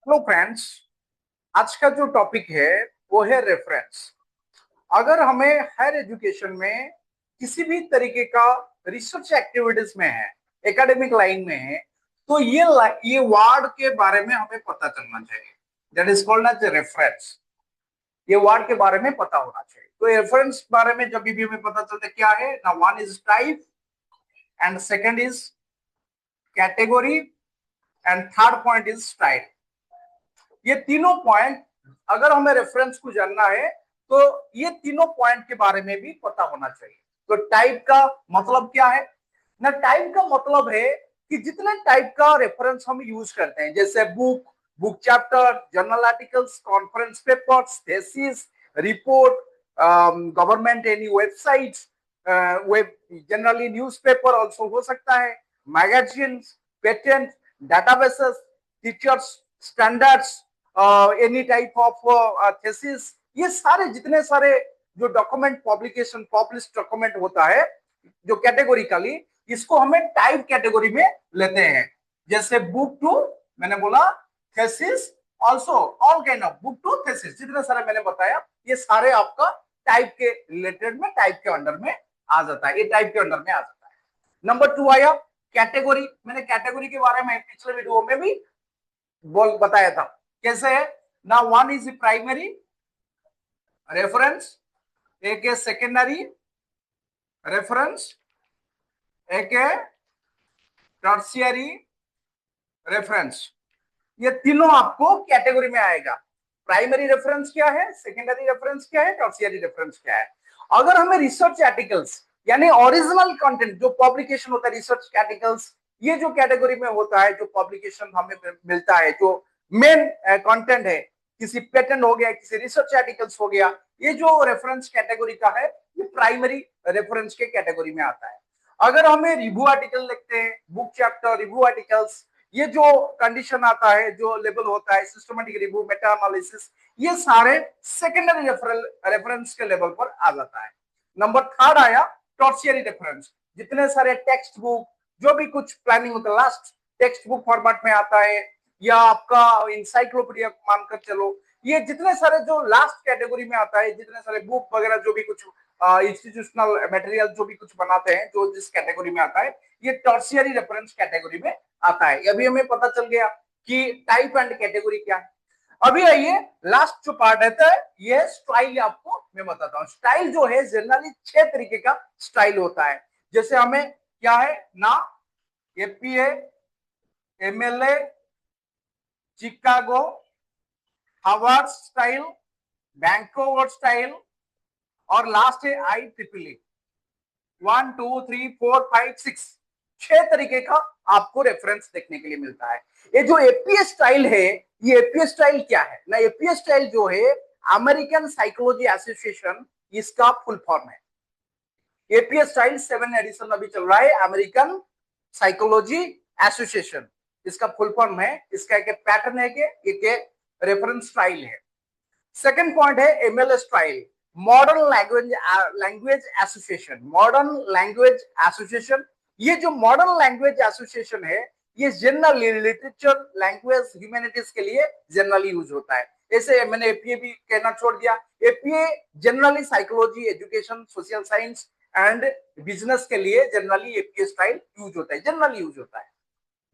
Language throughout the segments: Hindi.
Hello friends. आज का जो टॉपिक है वो है रेफरेंस। अगर हमें हायर एजुकेशन में किसी भी तरीके का रिसर्च एक्टिविटीज में है, एकेडमिक लाइन में है, तो ये वर्ड के बारे में हमें पता चलना चाहिए। That is called as reference. ये वर्ड के बारे में पता होना चाहिए। तो रेफरेंस बारे में जब भी हमें पता चलता है क्या है ना, one is type and second is category and third point is style. ये तीनों पॉइंट अगर हमें रेफरेंस को जानना है तो ये तीनों पॉइंट के बारे में भी पता होना चाहिए। तो टाइप का मतलब क्या है ना, टाइप का मतलब है कि जितने टाइप का रेफरेंस हम यूज करते हैं, जैसे book, book chapter, journal articles, conference papers, thesis, report, government any websites, web, generally newspaper also हो सकता है, magazine, patent, databases, teachers standards, any type of thesis, ये सारे जितने सारे जो डॉक्यूमेंट पब्लिकेशन पब्लिश डॉक्यूमेंट होता है जो कैटेगोरिकली, इसको हमें टाइप कैटेगरी में लेते हैं। जैसे बुक टू, मैंने बोला, thesis, also all kind of book to thesis, जितने सारे मैंने बताया ये सारे आपका टाइप के रिलेटेड में, टाइप के अंडर में आ जाता है। ये टाइप के अंडर में आ जाता है। नंबर टू आया कैटेगरी। मैंने कैटेगरी के बारे में पिछले वीडियो में भी बोल बताया था कैसे है ना। वन इज प्राइमरी रेफरेंस, एक है सेकेंडरी रेफरेंस, एक है टर्शियरी रेफरेंस। ये तीनों आपको कैटेगरी में आएगा। प्राइमरी रेफरेंस क्या है, सेकेंडरी रेफरेंस क्या है, टर्शियरी रेफरेंस क्या है। अगर हमें रिसर्च आर्टिकल्स यानी ओरिजिनल कंटेंट जो पब्लिकेशन होता है, रिसर्च आर्टिकल्स, ये जो कैटेगरी में होता है, जो पब्लिकेशन हमें मिलता है, जो मेन कंटेंट है, किसी पेटेंट हो गया, किसी रिसर्च आर्टिकल्स हो गया, ये जो रेफरेंस कैटेगरी का है, ये प्राइमरी रेफरेंस के कैटेगरी में आता है। अगर हमें रिव्यू आर्टिकल लिखते हैं, बुक चैप्टर रिव्यू आर्टिकल्स, ये जो कंडीशन आता है, जो लेवल होता है, सिस्टमेटिक रिव्यू, मेटा एनालिसिस, ये सारे सेकेंडरी रेफरेंस के लेवल पर आ जाता है। नंबर थर्ड आया टर्शियरी रेफरेंस। जितने सारे टेक्स्ट बुक, जो भी कुछ प्लानिंग होता है, लास्ट टेक्स्ट बुक फॉर्मेट में आता है, या आपका इंसाइक्लोपीडिया मानकर चलो, ये जितने सारे जो लास्ट कैटेगरी में आता है, जितने सारे बुक वगैरह जो भी कुछ इंस्टीट्यूशनल मटेरियल जो भी कुछ बनाते हैं, जो जिस कैटेगरी में आता है, ये टर्शियरी रेफरेंस कैटेगरी में आता है। अभी हमें पता चल गया कि टाइप एंड कैटेगरी क्या है। अभी आइए लास्ट जो पार्ट रहता है, ये स्टाइल आपको मैं बताता हूँ। स्टाइल जो है जनरली 6 तरीके का स्टाइल होता है। जैसे हमें क्या है ना, APA, MLA, Chicago, Harvard style, Vancouver style, और लास्ट है आई ट्रिपल ए। 1 2 3 4 5 6, 6 तरीके का आपको रेफरेंस देखने के लिए मिलता है। ये जो एपीएस स्टाइल है, ये एपीएस स्टाइल क्या है ना, एपीएस स्टाइल जो है अमेरिकन साइकोलॉजी एसोसिएशन, इसका फुल फॉर्म है। एपीएस स्टाइल 7 एडिशन अभी चल रहा है, अमेरिकन साइकोलॉजी एसोसिएशन, इसका फुल फॉर्म है। इसका एक पैटर्न है कि एक रेफरेंस स्टाइल है। सेकंड पॉइंट है MLA style, modern language association. Modern language association, ये जो मॉडर्न लैंग्वेज एसोसिएशन है, ये जनरली लिटरेचर, लैंग्वेज, ह्यूमैनिटीज के लिए जनरली यूज होता है। ऐसे मैंने एपीए भी कहना छोड़ दिया। APA generally psychology, education, social science and business के लिए जनरली एपीए स्टाइल यूज होता है, जनरली यूज होता है।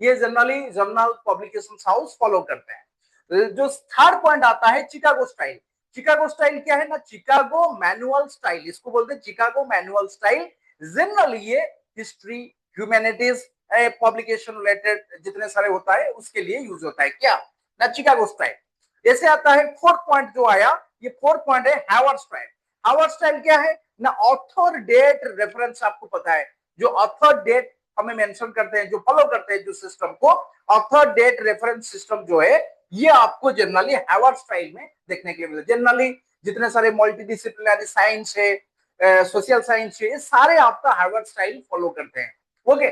ये generally journal publication house follow करते हैं। जो थर्ड पॉइंट आता है चिकागो स्टाइल। चिकागो स्टाइल क्या है ना, चिकागो मैनुअल स्टाइल, इसको बोलते हैं चिकागो मैनुअल स्टाइल। जनरली ये हिस्ट्री, ह्यूमैनिटीज, पब्लिकेशन रिलेटेड जितने सारे होता है उसके लिए यूज होता है क्या ना, चिकागो स्टाइल। ऐसे आता है फोर्थ पॉइंट जो आया, ये फोर्थ पॉइंट है हार्वर्ड स्टाइल। हार्वर्ड स्टाइल क्या है ना, ऑथर डेट रेफरेंस। आपको पता है जो ऑथर डेट हमें मेंशन करते हैं, जो फॉलो करते हैं जो सिस्टम को, ऑथर डेट रेफरेंस सिस्टम जो है, ये आपको जनरली हार्वर्ड स्टाइल में देखने के लिए मिलता है। जनरली जितने सारे मल्टी डिसिप्लिनरी साइंस है, सोशल साइंस है, ये सारे आपका हार्वर्ड स्टाइल फॉलो करते हैं। ओके,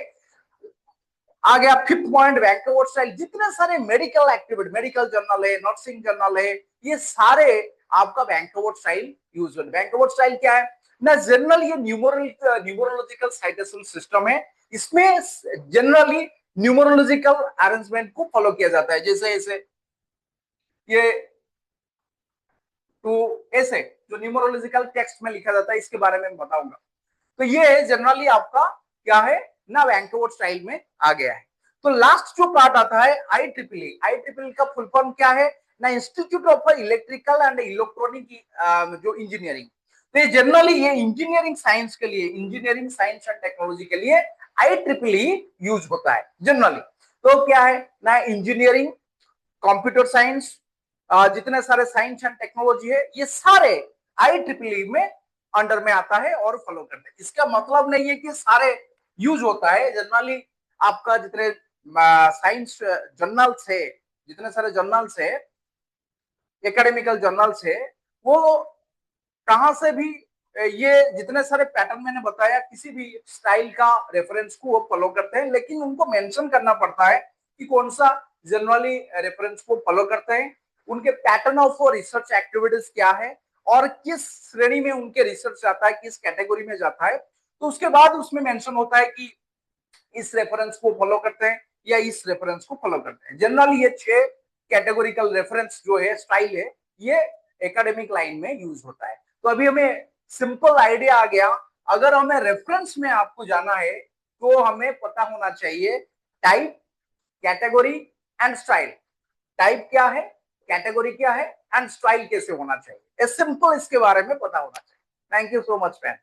आ गया फिफ्थ पॉइंट वैंकूवर स्टाइल। जितने सारे मेडिकल एक्टिविटी, मेडिकल जर्नल है, नर्सिंग जर्नल है, ये सारे आपका वैंकूवर स्टाइल यूज होते हैं। वैंकूवर स्टाइल क्या है ना, जनरल ये न्यूमरोलॉजिकल साइटेशन सिस्टम है। इसमें जनरली न्यूमरोलॉजिकल अरेंजमेंट को फॉलो किया जाता है। जैसे ये टू ऐसे जो न्यूमरोलॉजिकल टेक्स्ट में लिखा जाता है, इसके बारे में बताऊंगा। तो ये जनरली आपका क्या है ना, वैंकूवर स्टाइल में आ गया है। तो लास्ट जो पार्ट आता है IEEE। IEEE का फुल फॉर्म क्या है ना, institute of electrical and electronic जो इंजीनियरिंग। तो जनरली ये इंजीनियरिंग साइंस के लिए, इंजीनियरिंग साइंस एंड टेक्नोलॉजी के लिए IEEE यूज होता है जनरली। तो क्या है ना, इंजीनियरिंग, कंप्यूटर साइंस, जितने सारे साइंस एंड टेक्नोलॉजी है, ये सारे IEEE में अंडर में आता है और फॉलो करते हैं। इसका मतलब नहीं है कि सारे यूज होता है। जनरली आपका जितने साइंस जर्नल्स है, जितने सारे जर्नल्स है, एकेडमिकल जर्नल्स है, वो कहां से भी ये जितने सारे पैटर्न मैंने बताया, किसी भी स्टाइल का रेफरेंस को वो फॉलो करते हैं, लेकिन उनको मेंशन करना पड़ता है कि कौन सा जनरली रेफरेंस को फॉलो करते हैं, उनके पैटर्न ऑफ रिसर्च एक्टिविटीज क्या है, और किस श्रेणी में उनके रिसर्च जाता है, किस कैटेगरी में जाता है। तो उसके बाद उसमें मेंशन होता है कि इस रेफरेंस को फॉलो करते हैं या इस रेफरेंस को फॉलो करते हैं। जनरली ये 6 कैटेगोरिकल रेफरेंस जो है, स्टाइल है, ये एकेडमिक लाइन में यूज होता है। तो अभी हमें सिंपल आइडिया आ गया। अगर हमें रेफरेंस में आपको जाना है तो हमें पता होना चाहिए type, category and style. Type क्या है, कैटेगरी क्या है, एंड स्टाइल कैसे होना चाहिए, सिंपल इसके बारे में पता होना चाहिए। Thank you so much friend.